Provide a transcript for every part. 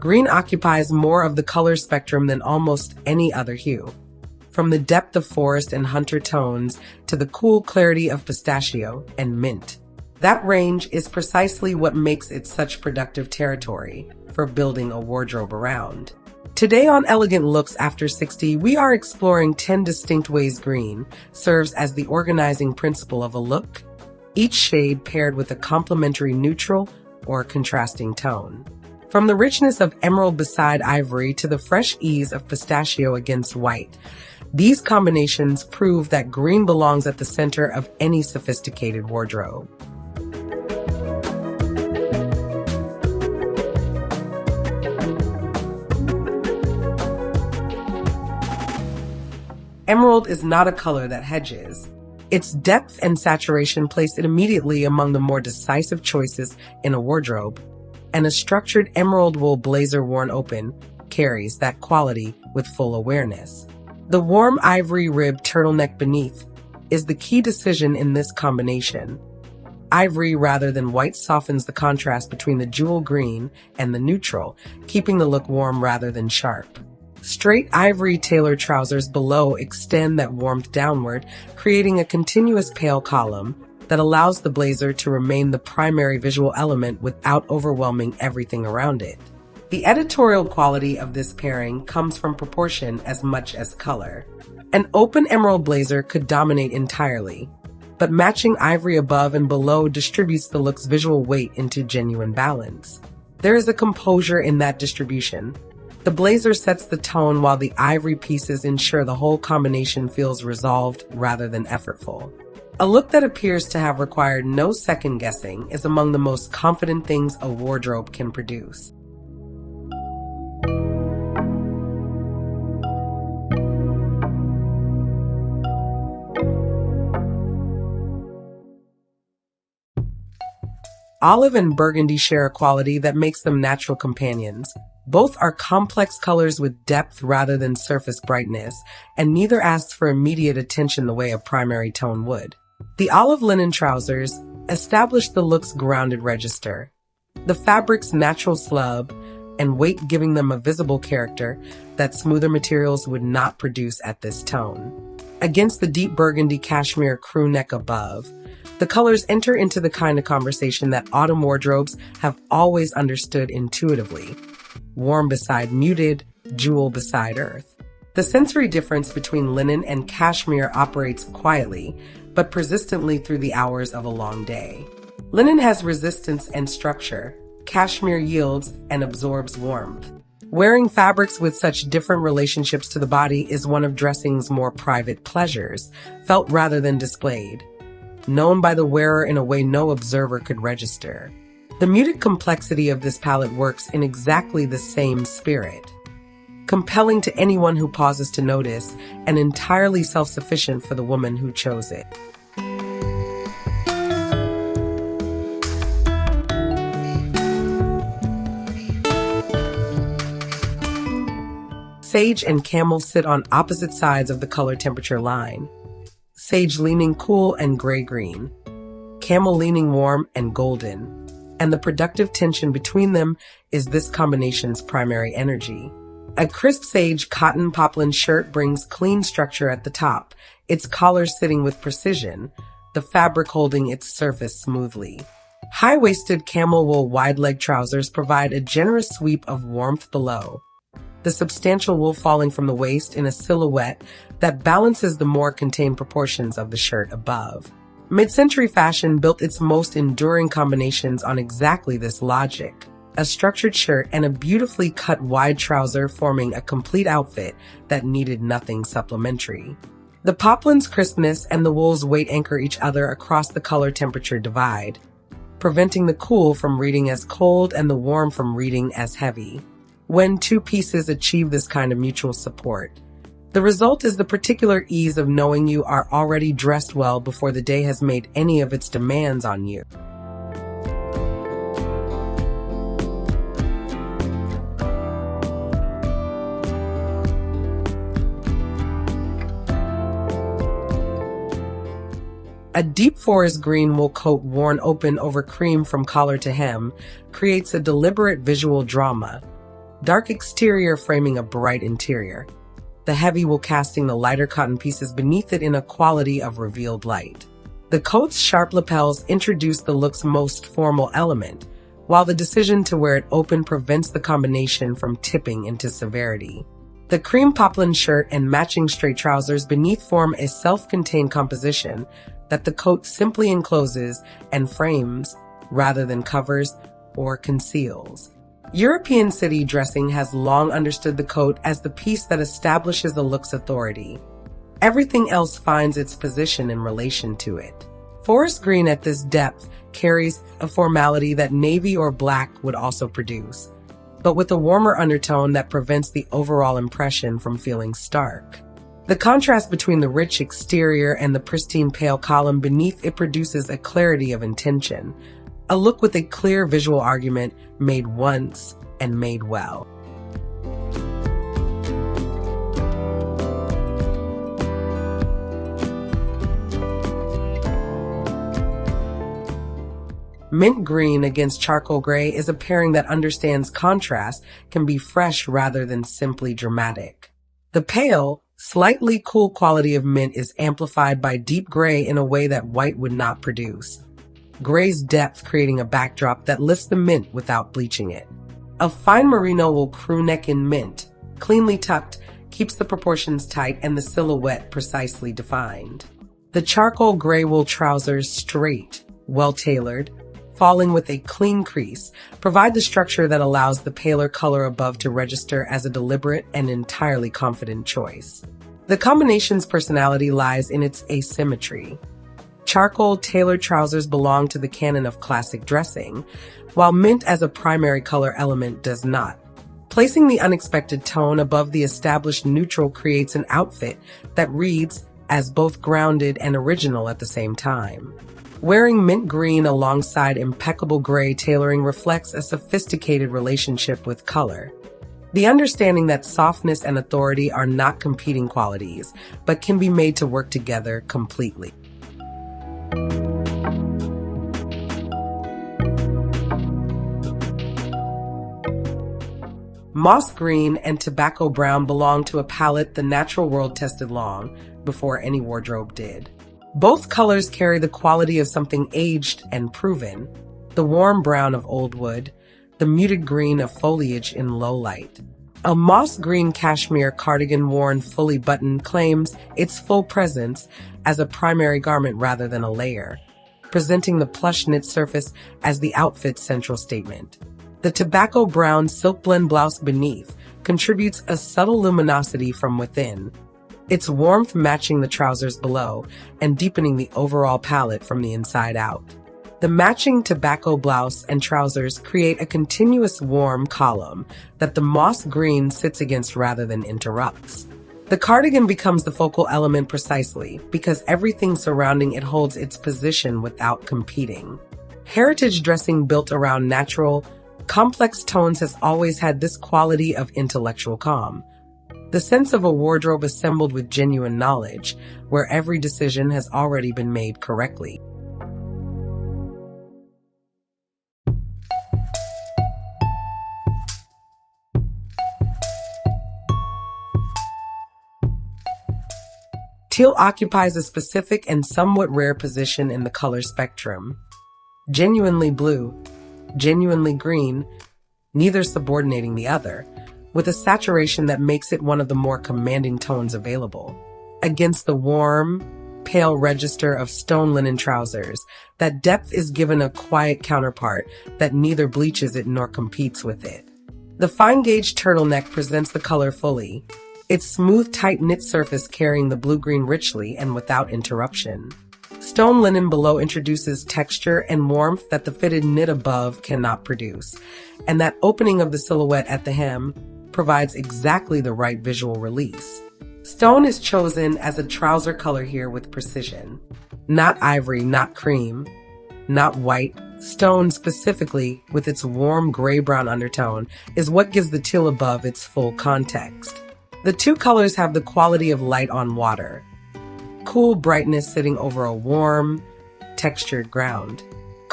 Green occupies more of the color spectrum than almost any other hue. From the depth of forest and hunter tones to the cool clarity of pistachio and mint. That range is precisely what makes it such productive territory for building a wardrobe around. Today on Elegant Looks After 60, we are exploring 10 distinct ways green serves as the organizing principle of a look, each shade paired with a complementary neutral or contrasting tone. From the richness of emerald beside ivory to the fresh ease of pistachio against white, these combinations prove that green belongs at the center of any sophisticated wardrobe. Emerald is not a color that hedges. Its depth and saturation place it immediately among the more decisive choices in a wardrobe, and a structured emerald wool blazer worn open carries that quality with full awareness. The warm ivory rib turtleneck beneath is the key decision in this combination. Ivory rather than white softens the contrast between the jewel green and the neutral, keeping the look warm rather than sharp. Straight ivory tailored trousers below extend that warmth downward, creating a continuous pale column that allows the blazer to remain the primary visual element without overwhelming everything around it. The editorial quality of this pairing comes from proportion as much as color. An open emerald blazer could dominate entirely, but matching ivory above and below distributes the look's visual weight into genuine balance. There is a composure in that distribution. The blazer sets the tone while the ivory pieces ensure the whole combination feels resolved rather than effortful. A look that appears to have required no second guessing is among the most confident things a wardrobe can produce. Olive and burgundy share a quality that makes them natural companions. Both are complex colors with depth rather than surface brightness, and neither asks for immediate attention the way a primary tone would. The olive linen trousers establish the look's grounded register, the fabric's natural slub and weight giving them a visible character that smoother materials would not produce at this tone. Against the deep burgundy cashmere crew neck above, the colors enter into the kind of conversation that autumn wardrobes have always understood intuitively. Warm beside muted, jewel beside earth. The sensory difference between linen and cashmere operates quietly, but persistently through the hours of a long day. Linen has resistance and structure. Cashmere yields and absorbs warmth. Wearing fabrics with such different relationships to the body is one of dressing's more private pleasures, felt rather than displayed. Known by the wearer in a way no observer could register. The muted complexity of this palette works in exactly the same spirit. Compelling to anyone who pauses to notice, and entirely self-sufficient for the woman who chose it. Sage and camel sit on opposite sides of the color temperature line. Sage leaning cool and gray-green. Camel leaning warm and golden. And the productive tension between them is this combination's primary energy. A crisp sage cotton poplin shirt brings clean structure at the top, its collar sitting with precision, the fabric holding its surface smoothly. High-waisted camel wool wide-leg trousers provide a generous sweep of warmth below, the substantial wool falling from the waist in a silhouette that balances the more contained proportions of the shirt above. Mid-century fashion built its most enduring combinations on exactly this logic. A structured shirt and a beautifully cut wide trouser forming a complete outfit that needed nothing supplementary. The poplin's crispness and the wool's weight anchor each other across the color temperature divide, preventing the cool from reading as cold and the warm from reading as heavy. When two pieces achieve this kind of mutual support, the result is the particular ease of knowing you are already dressed well before the day has made any of its demands on you. A deep forest green wool coat worn open over cream from collar to hem creates a deliberate visual drama. dark exterior framing a bright interior, the heavy wool casting the lighter cotton pieces beneath it in a quality of revealed light. The coat's sharp lapels introduce the look's most formal element, while the decision to wear it open prevents the combination from tipping into severity. The cream poplin shirt and matching straight trousers beneath form a self-contained composition that the coat simply encloses and frames rather than covers or conceals. European city dressing has long understood the coat as the piece that establishes the look's authority. Everything else finds its position in relation to it. Forest green at this depth carries a formality that navy or black would also produce, but with a warmer undertone that prevents the overall impression from feeling stark. The contrast between the rich exterior and the pristine pale column beneath it produces a clarity of intention, a look with a clear visual argument made once and made well. Mint green against charcoal gray is a pairing that understands contrast can be fresh rather than simply dramatic. The pale, slightly cool quality of mint is amplified by deep gray in a way that white would not produce. Gray's depth creating a backdrop that lifts the mint without bleaching it. A fine merino wool crew neck in mint, cleanly tucked, keeps the proportions tight and the silhouette precisely defined. The charcoal gray wool trousers, straight, well-tailored, falling with a clean crease, provide the structure that allows the paler color above to register as a deliberate and entirely confident choice. The combination's personality lies in its asymmetry. Charcoal tailored trousers belong to the canon of classic dressing, while mint as a primary color element does not. Placing the unexpected tone above the established neutral creates an outfit that reads as both grounded and original at the same time. Wearing mint green alongside impeccable gray tailoring reflects a sophisticated relationship with color. The understanding that softness and authority are not competing qualities, but can be made to work together completely. Moss green and tobacco brown belong to a palette the natural world tested long before any wardrobe did. Both colors carry the quality of something aged and proven, the warm brown of old wood, the muted green of foliage in low light. A moss green cashmere cardigan worn fully buttoned claims its full presence as a primary garment rather than a layer, presenting the plush knit surface as the outfit's central statement. The tobacco brown silk blend blouse beneath contributes a subtle luminosity from within, its warmth matching the trousers below and deepening the overall palette from the inside out. The matching tobacco blouse and trousers create a continuous warm column that the moss green sits against rather than interrupts. The cardigan becomes the focal element precisely because everything surrounding it holds its position without competing. Heritage dressing built around natural, complex tones has always had this quality of intellectual calm. The sense of a wardrobe assembled with genuine knowledge, where every decision has already been made correctly. Teal occupies a specific and somewhat rare position in the color spectrum. Genuinely blue, genuinely green, neither subordinating the other, with a saturation that makes it one of the more commanding tones available. Against the warm, pale register of stone linen trousers, that depth is given a quiet counterpart that neither bleaches it nor competes with it. The fine-gauge turtleneck presents the color fully, its smooth, tight-knit surface carrying the blue-green richly and without interruption. Stone linen below introduces texture and warmth that the fitted knit above cannot produce, and that opening of the silhouette at the hem provides exactly the right visual release. Stone is chosen as a trouser color here with precision. Not ivory, not cream, not white. Stone specifically, with its warm gray-brown undertone, is what gives the teal above its full context. The two colors have the quality of light on water. Cool brightness sitting over a warm, textured ground.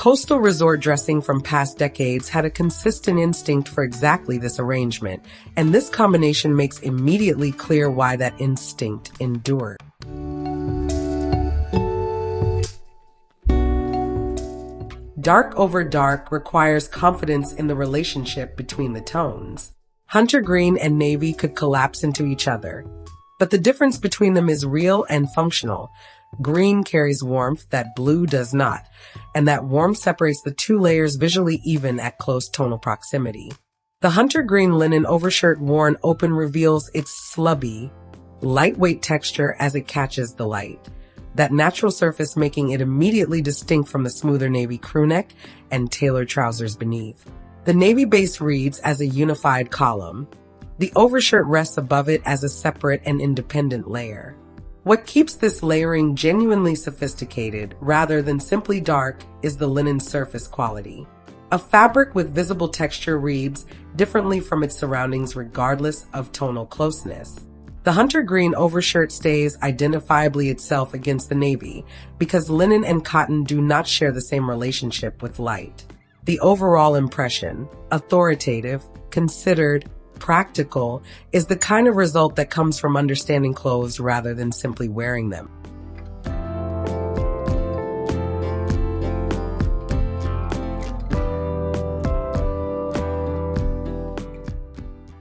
Coastal resort dressing from past decades had a consistent instinct for exactly this arrangement, and this combination makes immediately clear why that instinct endured. Dark over dark requires confidence in the relationship between the tones. Hunter green and navy could collapse into each other, but the difference between them is real and functional. Green carries warmth that blue does not, and that warmth separates the two layers visually even at close tonal proximity. The hunter green linen overshirt worn open reveals its slubby, lightweight texture as it catches the light. That natural surface making it immediately distinct from the smoother navy crewneck and tailored trousers beneath. The navy base reads as a unified column. The overshirt rests above it as a separate and independent layer. What keeps this layering genuinely sophisticated rather than simply dark is the linen surface quality. A fabric with visible texture reads differently from its surroundings regardless of tonal closeness. The hunter green overshirt stays identifiably itself against the navy because linen and cotton do not share the same relationship with light. The overall impression, authoritative, considered, practical, is the kind of result that comes from understanding clothes rather than simply wearing them.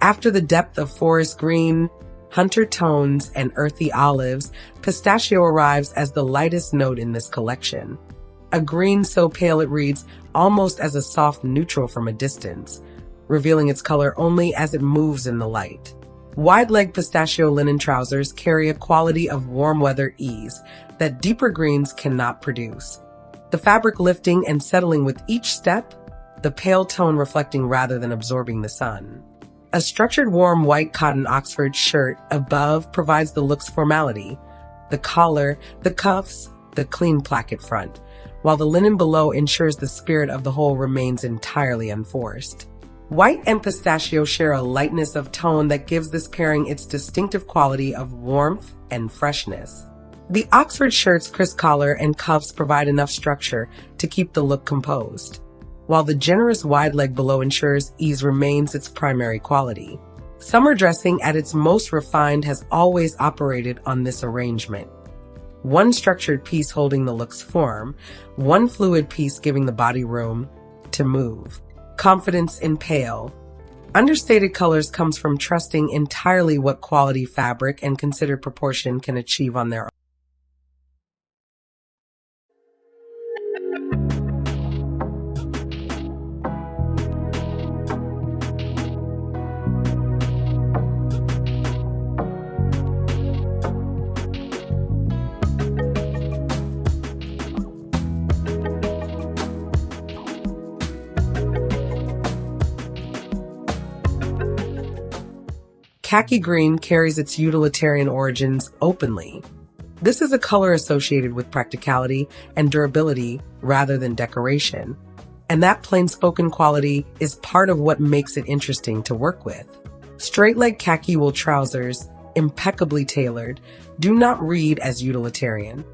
After the depth of forest green, hunter tones, and earthy olives, pistachio arrives as the lightest note in this collection. A green so pale it reads almost as a soft neutral from a distance, revealing its color only as it moves in the light. Wide-leg pistachio linen trousers carry a quality of warm weather ease that deeper greens cannot produce. The fabric lifting and settling with each step, the pale tone reflecting rather than absorbing the sun. A structured warm white cotton Oxford shirt above provides the look's formality, the collar, the cuffs, the clean placket front, while the linen below ensures the spirit of the whole remains entirely unforced. White and pistachio share a lightness of tone that gives this pairing its distinctive quality of warmth and freshness. The Oxford shirt's crisp collar and cuffs provide enough structure to keep the look composed, while the generous wide leg below ensures ease remains its primary quality. Summer dressing at its most refined has always operated on this arrangement. One structured piece holding the look's form, one fluid piece giving the body room to move. Confidence in pale. Understated colors comes from trusting entirely what quality fabric and considered proportion can achieve on their own. Khaki green carries its utilitarian origins openly. This is a color associated with practicality and durability rather than decoration, and that plain-spoken quality is part of what makes it interesting to work with. Straight-leg khaki wool trousers, impeccably tailored, do not read as utilitarian.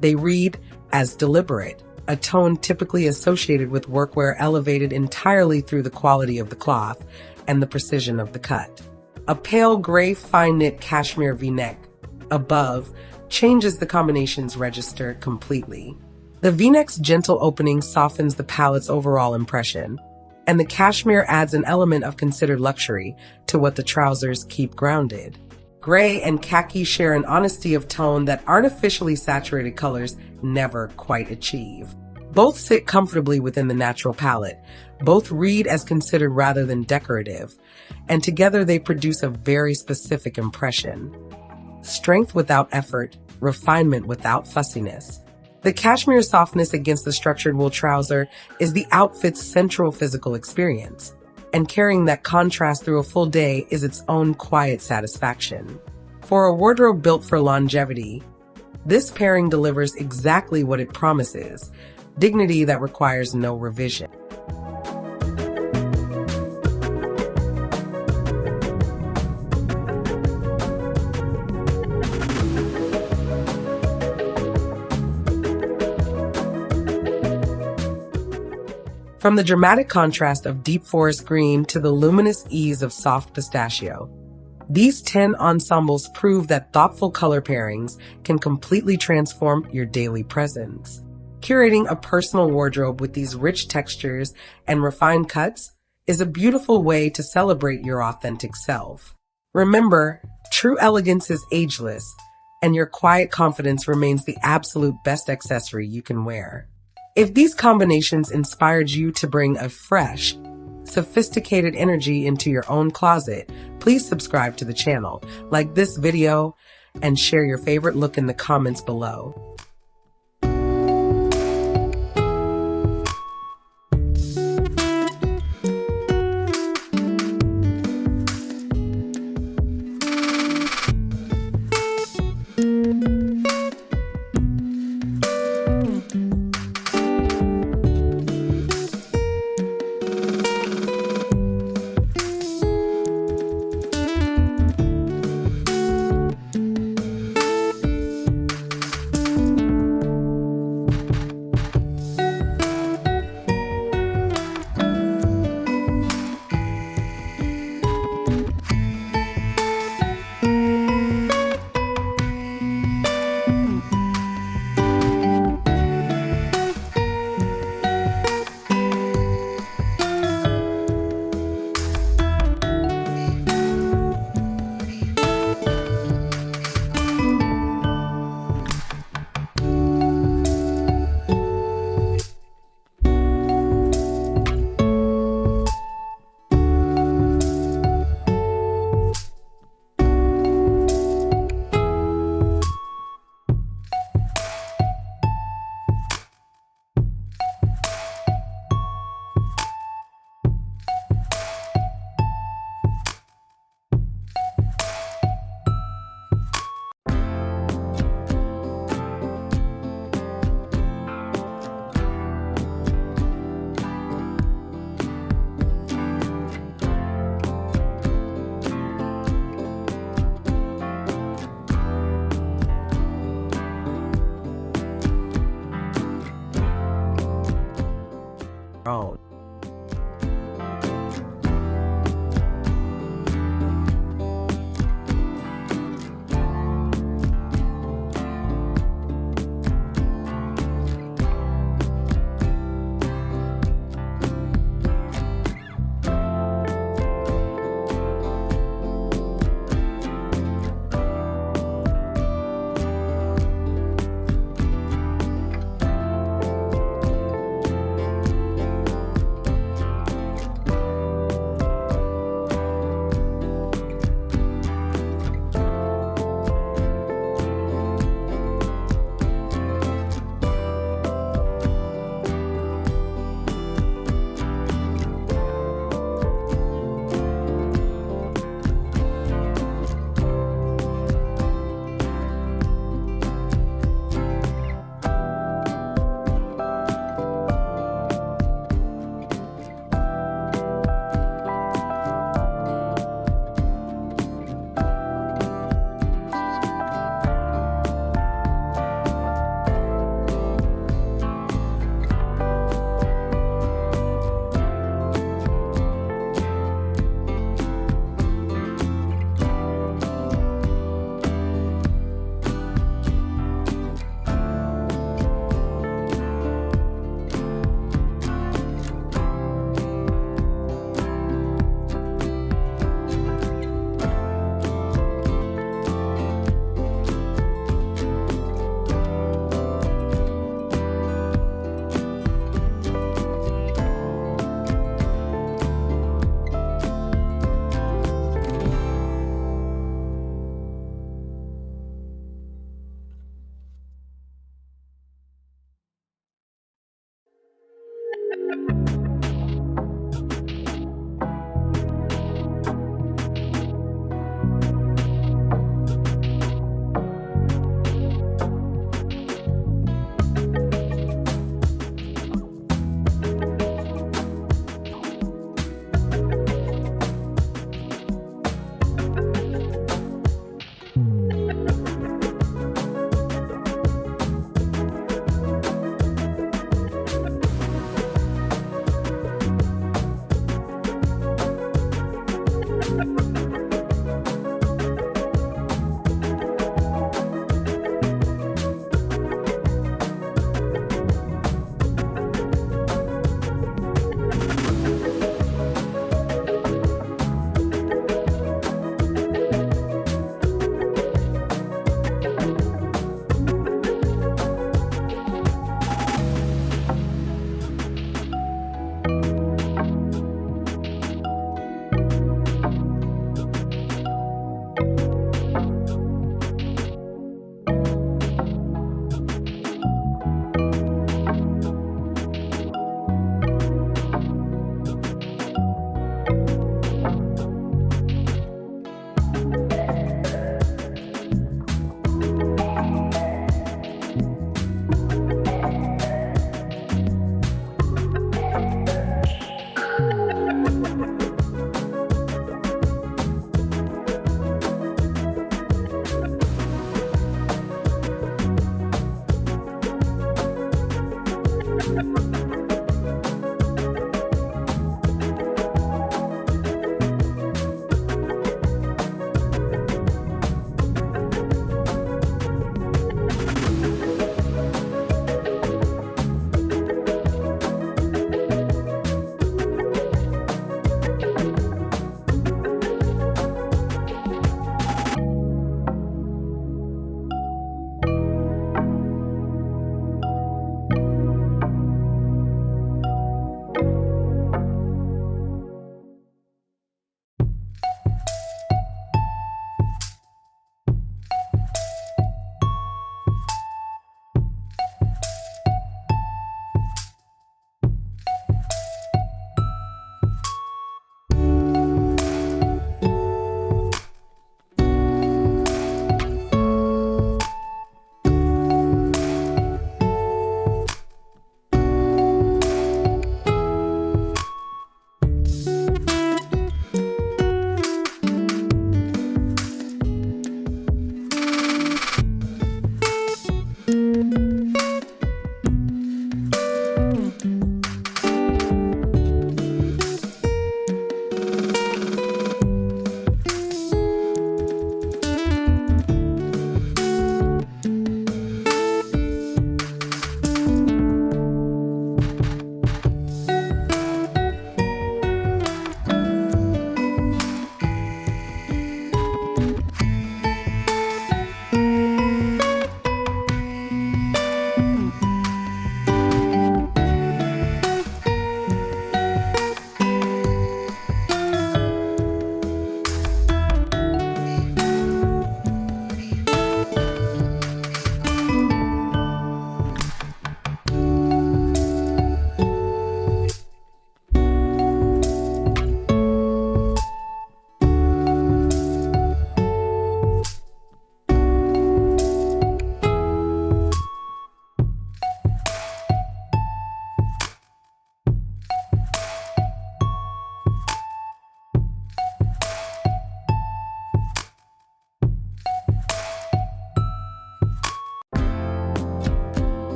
They read as deliberate, a tone typically associated with workwear elevated entirely through the quality of the cloth and the precision of the cut. A pale gray fine knit cashmere v-neck above changes the combination's register completely. The v-neck's gentle opening softens the palette's overall impression, and the cashmere adds an element of considered luxury to what the trousers keep grounded. Gray and khaki share an honesty of tone that artificially saturated colors never quite achieve. Both sit comfortably within the natural palette. Both read as considered rather than decorative, and together they produce a very specific impression. Strength without effort, refinement without fussiness. The cashmere softness against the structured wool trouser is the outfit's central physical experience, and carrying that contrast through a full day is its own quiet satisfaction. For a wardrobe built for longevity, this pairing delivers exactly what it promises: dignity that requires no revision. From the dramatic contrast of deep forest green to the luminous ease of soft pistachio, these 10 ensembles prove that thoughtful color pairings can completely transform your daily presence. Curating a personal wardrobe with these rich textures and refined cuts is a beautiful way to celebrate your authentic self. Remember, true elegance is ageless, and your quiet confidence remains the absolute best accessory you can wear. If these combinations inspired you to bring a fresh, sophisticated energy into your own closet, please subscribe to the channel, like this video, and share your favorite look in the comments below.